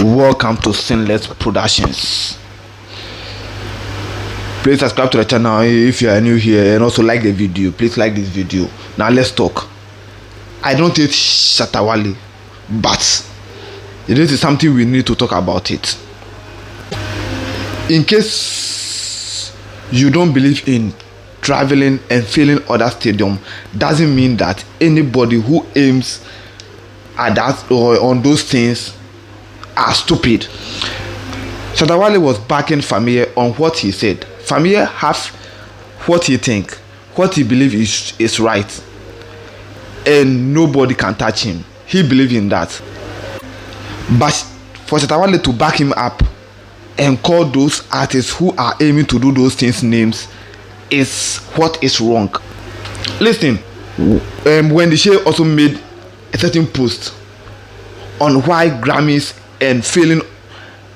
Welcome to Sinless Productions. Please subscribe to the channel if you are new here, and also like the video. Please like this video. Now let's talk. I don't hate Shatta Wale, but this is something we need to talk about it. In case you don't believe in traveling and filling other stadium, doesn't mean that anybody who aims at that or on those things are stupid. Shatta Wale was backing Familia on what he said. Familia has what he think, what he believe is right, and nobody can touch him. He believe in that. But for Shatta Wale to back him up and call those artists who are aiming to do those things names is what is wrong. Listen, when the show also made a certain post on why Grammys and filling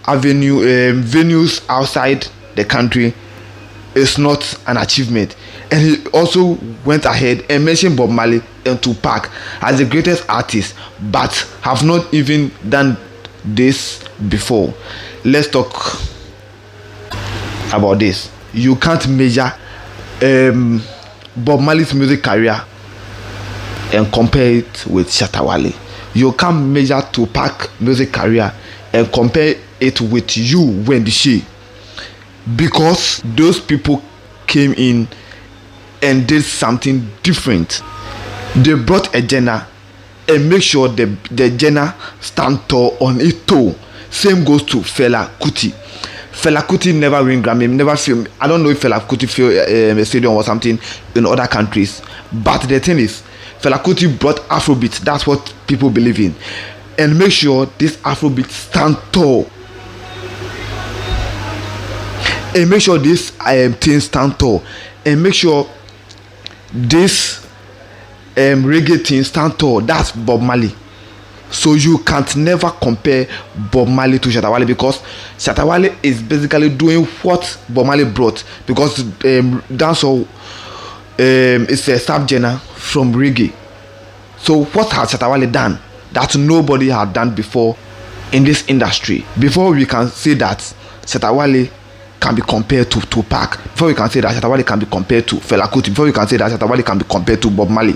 venues outside the country is not an achievement, and he also went ahead and mentioned Bob Marley and Tupac as the greatest artists, but have not even done this before. Let's talk about this. You can't measure Bob Marley's music career and compare it with Shatta Wale. You can't measure Tupac music career and compare it with you, Wendy Shea, because those people came in and did something different. They brought a genre and make sure the genre stand tall on its toe. Same goes to Fela Kuti. Fela Kuti never win Grammy, never film. I don't know if Fela Kuti fill a stadium or something in other countries, but the thing is, Fela Kuti brought Afrobeat. That's what people believe in, and make sure this Afrobeat stand tall, and make sure this thing stand tall, and make sure this reggae thing stand tall. That's Bob Marley. So you can't never compare Bob Marley to Shatta Wale, because Shatta Wale is basically doing what Bob Marley brought, because dancehall is a subgenre from reggae. So what has Shatta Wale done that nobody had done before in this industry? Before we can say that Shatta Wale can be compared to Tupac, before we can say that Shatta Wale can be compared to Fela Kuti, before we can say that Shatta Wale can be compared to Bob Marley.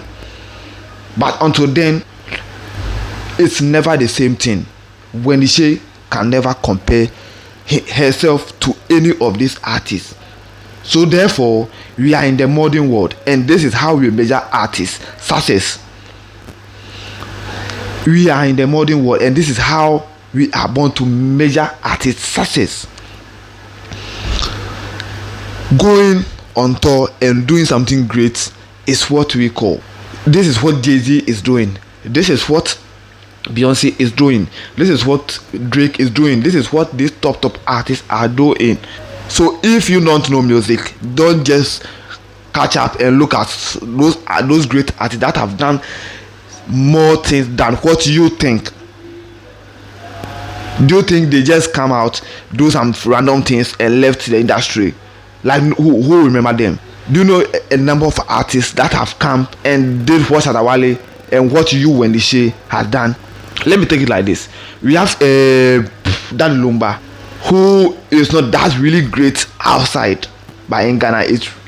But until then, it's never the same thing. Wendy Shea can never compare herself to any of these artists. So therefore, we are in the modern world, and this is how we measure artists' success. We are in the modern world, and this is how we are born to measure artists' success. Going on tour and doing something great is what we call. This is what Jay-Z is doing. This is what Beyonce is doing. This is what Drake is doing. This is what these top artists are doing. So if you don't know music, don't just catch up and look at those great artists that have done more things than what you think. Do you think they just come out, do some random things and left the industry? Like who remember them? Do you know a number of artists that have come and did what Shatta Wale and what you, Wendy Shea, has done? Let me take it like this. We have Dan Lumba, who is not that really great outside, but in Ghana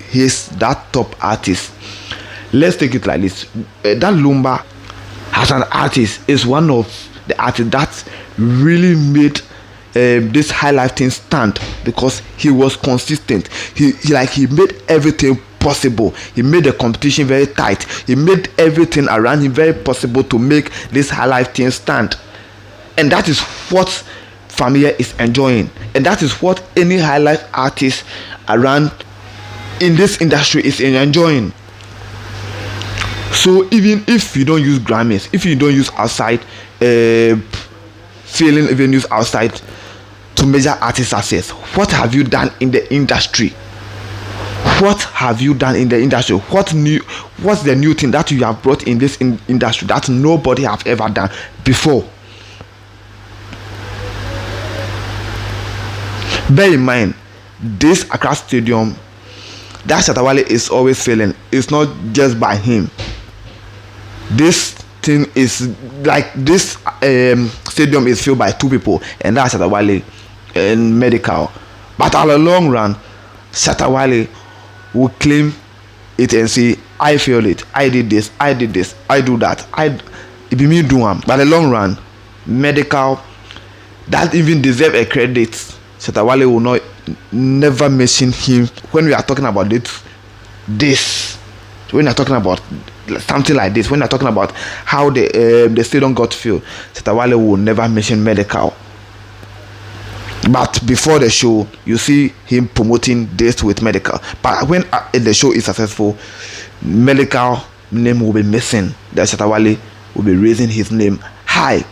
he's that top artist. Let's take it like this. Dan Lumba, as an artist, is one of the artists that really made this high life thing stand, because he was consistent. He made everything possible. He made the competition very tight. He made everything around him very possible to make this high life thing stand, and that is what Familia is enjoying, and that is what any high life artist around in this industry is enjoying. So even if you don't use Grammys, if you don't use outside filling venues outside to measure artist success, what have you done in the industry? What have you done in the industry? What's the new thing that you have brought in this industry that nobody have ever done before? Bear in mind, this Accra Stadium that Shatta Wale is always failing, it's not just by him. This thing is like this stadium is filled by 2 people, and that's Shatta Wale and Medical. But at the long run, Shatta Wale will claim it and say, I feel it, I did this, I do that, it be me do am. But the long run, Medical that even deserve a credit, Shatta Wale will never mention him when we are talking about this. When you're talking about something like this, when you're talking about how the stadium got filled, Shatta Wale will never mention Medical. But before the show, you see him promoting this with Medical. But when the show is successful, Medical name will be missing. The Shatta Wale will be raising his name high.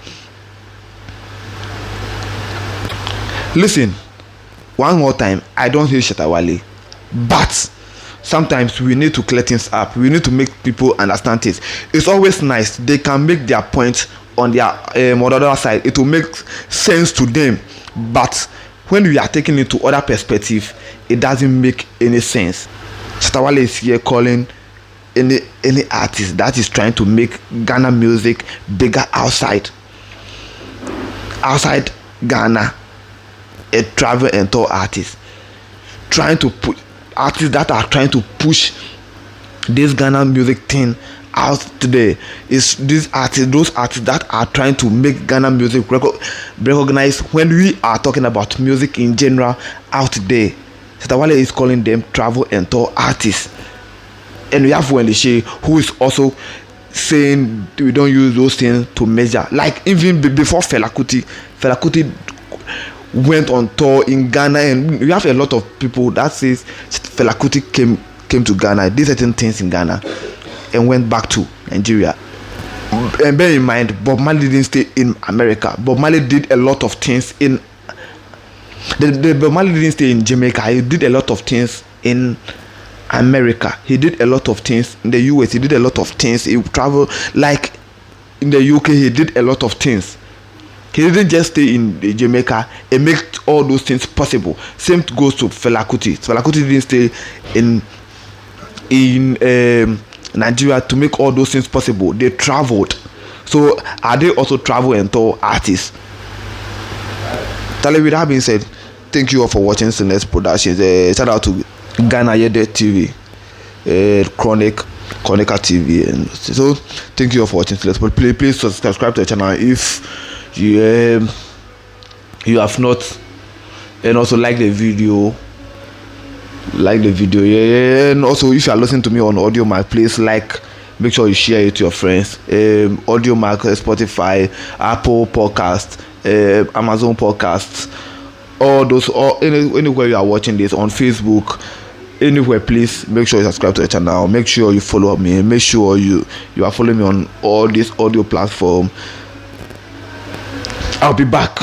Listen, one more time, I don't hate Shatta Wale, but sometimes we need to clear things up. We need to make people understand it. It's always nice they can make their point on their other side. It will make sense to them, but when we are taking it to other perspective, it doesn't make any sense. Shatta Wale is here calling any artist that is trying to make Ghana music bigger outside Ghana, a travel and tour artist, trying to put artists that are trying to push this Ghana music thing out today. Is those artists that are trying to make Ghana music recognized when we are talking about music in general out there. Shatta Wale is calling them travel and tour artists, and we have Wale who is also saying we don't use those things to measure. Like even before Fela Kuti went on tour in Ghana, and we have a lot of people that says Fela Kuti came to Ghana, did certain things in Ghana, and went back to Nigeria. And bear in mind, Bob Marley didn't stay in America. Bob Marley did a lot of things in Bob Marley didn't stay in Jamaica. He did a lot of things in America. He did a lot of things in the US. He did a lot of things. He traveled, like in the UK. He did a lot of things. He didn't just stay in Jamaica and make all those things possible. Same goes to Fela Kuti. Fela Kuti didn't stay in Nigeria to make all those things possible. They traveled. So are they also travel and tour artists? With that being said, thank you all for watching Sinless Productions. Shout out to Ghana Yede TV, Chronica TV, and so thank you all for watching Sinless. But please subscribe to the channel if you have not, and also like the video, yeah. And also if you are listening to me on audio mic, please make sure you share it to your friends. Audio mic, Spotify, Apple Podcast, Amazon Podcasts, all those, or anywhere you are watching this, on Facebook, anywhere. Please make sure you subscribe to the channel. Make sure you follow me. Make sure you are following me on all these audio platforms. I'll be back.